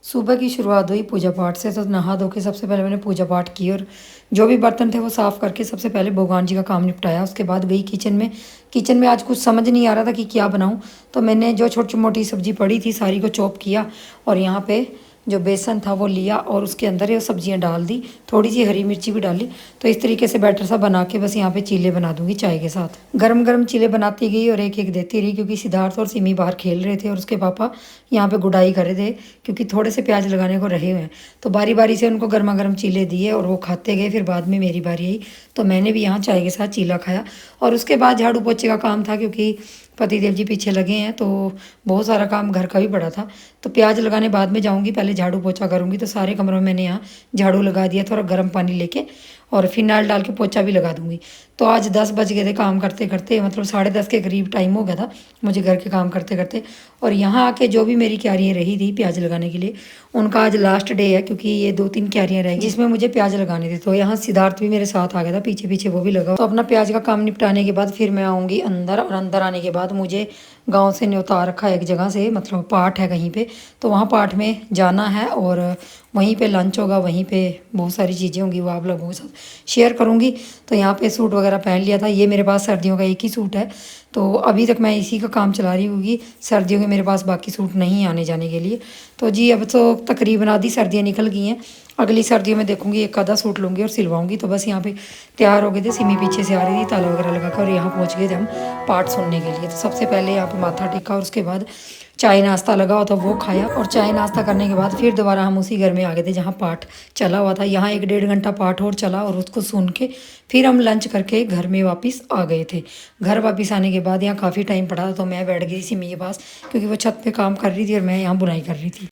सुबह की शुरुआत हुई पूजा पाठ से। तो नहा धो के सबसे पहले मैंने पूजा पाठ की और जो भी बर्तन थे वो साफ़ करके सबसे पहले भगवान जी का काम निपटाया। उसके बाद गई किचन में आज कुछ समझ नहीं आ रहा था कि क्या बनाऊं। तो मैंने जो छोटी मोटी सब्ज़ी पड़ी थी सारी को चॉप किया और यहाँ पे जो बेसन था वो लिया और उसके अंदर ये सब्जियां डाल दी, थोड़ी सी हरी मिर्ची भी डाली। तो इस तरीके से बैटर सा बना के बस यहाँ पे चीले बना दूंगी चाय के साथ। गरम गरम चीले बनाती गई और एक एक देती रही, क्योंकि सिद्धार्थ और सिमी बाहर खेल रहे थे और उसके पापा यहाँ पे गुडाई कर रहे थे, क्योंकि थोड़े से प्याज लगाने को रहे हुए हैं। तो बारी बारी से उनको गर्मा गर्म चीले दिए और वो खाते गए। फिर बाद में मेरी बारी आई तो मैंने भी यहाँ चाय के साथ चीला खाया। और उसके बाद झाड़ू पोछे का काम था, क्योंकि पतिदेव जी पीछे लगे हैं तो बहुत सारा काम घर का भी पड़ा था। तो प्याज लगाने बाद में जाऊंगी, पहले झाड़ू पोछा करूंगी। तो सारे कमरों में मैंने यहाँ झाड़ू लगा दिया, थोड़ा गर्म पानी लेके और फिनाइल डाल के पोछा भी लगा दूंगी। तो आज 10 बज गए थे काम करते करते, मतलब 10:30 के करीब टाइम हो गया था मुझे घर के काम करते करते। और यहाँ आके जो भी मेरी क्यारियाँ रही थी प्याज लगाने के लिए, उनका आज लास्ट डे है, क्योंकि ये 2-3 क्यारियाँ रह गई जिसमें मुझे प्याज लगाने थे। तो यहाँ सिद्धार्थ भी मेरे साथ आ गया था, पीछे पीछे वो भी लगा। तो अपना प्याज का काम निपटाने के बाद फिर मैं आऊँगी अंदर, और अंदर आने के बाद मुझे गाँव से न्योता आ रखा है एक जगह से, मतलब पाठ है कहीं पे। तो वहाँ पाठ में जाना है और वहीं पे लंच होगा, वहीं पे बहुत सारी चीज़ें होंगी, वो आप लोगों के साथ शेयर करूँगी। तो यहाँ पे सूट वगैरह पहन लिया था। ये मेरे पास सर्दियों का एक ही सूट है, तो अभी तक मैं इसी का काम चला रही होगी। सर्दियों के मेरे पास बाकी सूट नहीं आने जाने के लिए। तो जी अब तो तकरीबन आधी सर्दियाँ निकल गई हैं। अगली सर्दियों में देखूंगी एक आधा सूट लूँगी और सिलवाऊंगी। तो बस यहाँ पे तैयार हो गए थे, सिमी पीछे से आ रही थी ताला वगैरह लगा कर, और यहाँ पहुँच गए थे हम पाठ सुनने के लिए। तो सबसे पहले यहाँ पे माथा टेका और उसके बाद चाय नाश्ता लगा हुआ था वो खाया। और चाय नाश्ता करने के बाद फिर दोबारा हम उसी घर में आ गए थे जहाँ पाठ चला हुआ था। यहाँ 1-1.5 घंटा पाठ और चला और उसको सुन के फिर हम लंच करके घर में वापस आ गए थे। घर वापस आने के बाद यहाँ काफ़ी टाइम पड़ा था, तो मैं बैठ गई सिमी के पास, क्योंकि वो छत पे काम कर रही थी और मैं यहाँ बुनाई कर रही थी।